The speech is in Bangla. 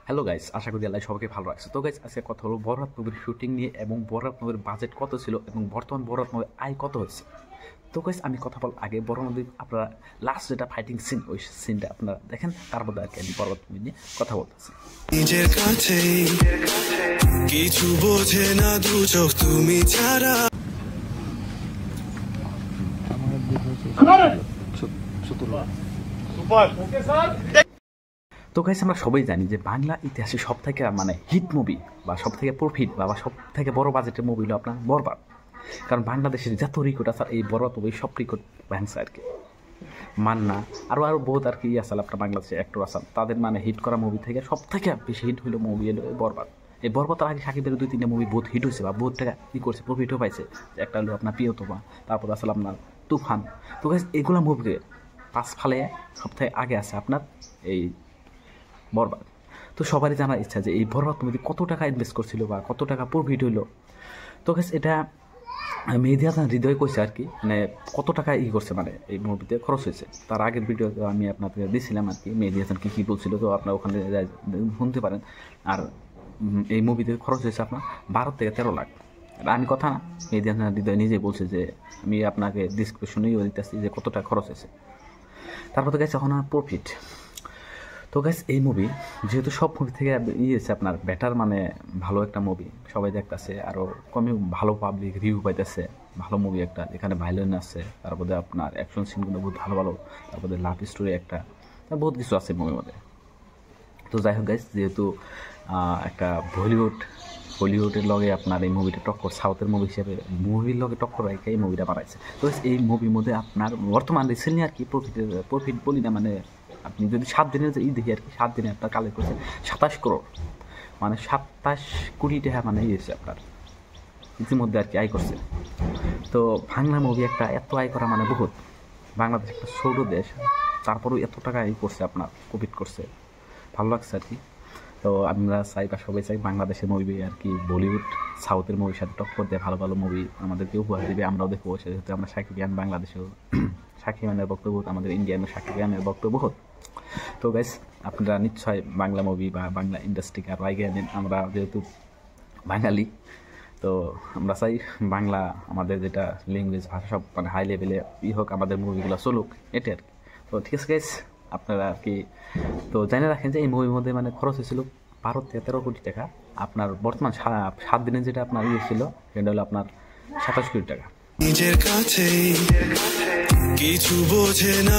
হ্যালো গাইস, আশা করি আল্লাহ সবাইকে ভালো রাখছে। তো গাইস, আজকে কথা হলো বরবাদ মুভির শুটিং নিয়ে এবং বরবাদ মুভির বাজেট কত ছিল এবং বর্তমান বরবাদ মুভির আয় কত হচ্ছে। তো গাইস, আমি কথা বলার আগে বরবাদ মুভির আপনারা লাস্ট যেটা ফাইটিং সিন, ওই সিনটা আপনারা দেখেন, তারপর আর কি আমি বরবাদ মুভি নিয়ে কথা বলতেছি। নিজের কাছে কিছু বোঝে না দু চোখ তুমি ছাড়া। তো গাইস, আমরা সবাই জানি যে বাংলা ইতিহাসে সব থেকে মানে হিট মুভি বা সব থেকে প্রফিট বা সব থেকে বড় বাজেটের মুভি হলো আপনার বরবাদ। কারণ বাংলাদেশের যত রেকর্ড আছে এই বরবাদ মুভি সব রেকর্ড ভাঙছে আর কি। মান্না আরও বহুত আর কি আসলে আপনার বাংলাদেশে অ্যাক্টর আসাল, তাদের মানে হিট করা মুভি থেকে সব থেকে বেশি হিট হইলো মুভি হলো বরবাদ। এই বরবাদের আগে সাকিবের 2-3টা মুভি বহুত হিট হয়েছে বা বহুত টাকা কী করছে, প্রফিটও পাইছে। একটা হলো আপনার প্রিয়তমা, তারপর আসলে আপনার তুফান। তো গাইস, এগুলো মুভিকে পাঁচ ফালে সব থেকে আগে আছে আপনার এই বরবাদ। তো সবারই জানার ইচ্ছা যে এই বরবাদ মুভিতে কত টাকা ইনভেস্ট করছিল বা কত টাকা প্রফিট হইলো। তো গাইস, এটা মেহেদী হাসান হৃদয় কইছে আর কি, মানে কত টাকা করছে মানে এই মুভিতে খরচ হয়েছে। তার আগের ভিডিও আমি আপনাকে দিয়েছিলাম আর কি, মেহেদী হাসান কী বলছিল, তো আপনার ওখানে শুনতে পারেন। আর এই মুভিতে খরচ হয়েছে আপনার 12 থেকে 13 লাখ। আমি কথা না, মেহেদী হাসান হৃদয় নিজেই বলছে যে আমি আপনাকে ডিসক্রিপশনেও দিতেছি যে কত টাকা খরচ হয়েছে। তারপর তো গেছে এখন প্রফিট। তো গাইস, এই মুভি যেহেতু সব মুভি থেকে হয়েছে আপনার বেটার, মানে ভালো একটা মুভি সবাই দেখতেছে, আরও কমই ভালো পাবলিক রিভিউ পাইতেছে। ভালো মুভি একটা, এখানে ভাইলেন আছে, তারপরে আপনার অ্যাকশন সিনগুলো বহুত ভালো ভালো, তারপরে লাভ স্টোরি একটা, বহুত কিছু আছে মুভির মধ্যে। তো যাই হোক গাইস, যেহেতু একটা বলিউডের লগে আপনার এই মুভিটা টক্কর, সাউথের মুভি হিসেবে মুভির লগে টক্কর রেখে এই মুভিটা বানাইছে। তো এই মুভির মধ্যে আপনার বর্তমান রিসেন্টলি আর কি প্রফিট বলি না, মানে আপনি যদি 7 দিনের যে দেখি আর কি, 7 দিনে আপনার কালেক্ট করছে 27 করোড়, মানে 27 কোটি টাকা মানে ইয়েছে আপনার ইতিমধ্যে আর কি আয় করছে। তো বাংলা মুভি একটা এত আয় করা মানে বহুত, বাংলাদেশ একটা ছোটো দেশ, তারপরেও এত টাকা আয় করছে আপনার, প্রফিট করছে, ভালো লাগছে আর কি। তো আমরা চাই বা সবাই চাই বাংলাদেশের মুভি আর কি বলিউড সাউথের মুভির সাথে টক্কর দিয়ে ভালো ভালো মুভি আমাদেরকে উপহার দেবে, আমরাও দেখবো। সেহেতু আমরা সাকিবিয়ান, বাংলাদেশেও সাকিবিয়ানের বক্তব্য, আমাদের ইন্ডিয়ানের সাকিবিয়ানের বক্তব্য বহুত। তো গাইস, আপনারা নিশ্চয় বাংলা মুভি বা বাংলা ইন্ডাস্ট্রিকে আরও এগিয়ে নেন। আমরা যেহেতু বাঙালি, তো আমরা চাই বাংলা আমাদের যেটা ল্যাঙ্গুয়েজ ভাষা সব মানে হাই লেভেলে হোক, আমাদের মুভিগুলো চলুক, এটাই আর কি। তো ঠিক আছে গাইস, আপনারা আর কি তো জেনে রাখেন যে এই মুভির মধ্যে মানে খরচ হয়েছিল 12 থেকে 13 কোটি টাকা। আপনার বর্তমান 7 দিনে যেটা আপনার ছিল সেটা হলো আপনার 27 কোটি টাকা। নিজের কাছে কিছু বোঝে না।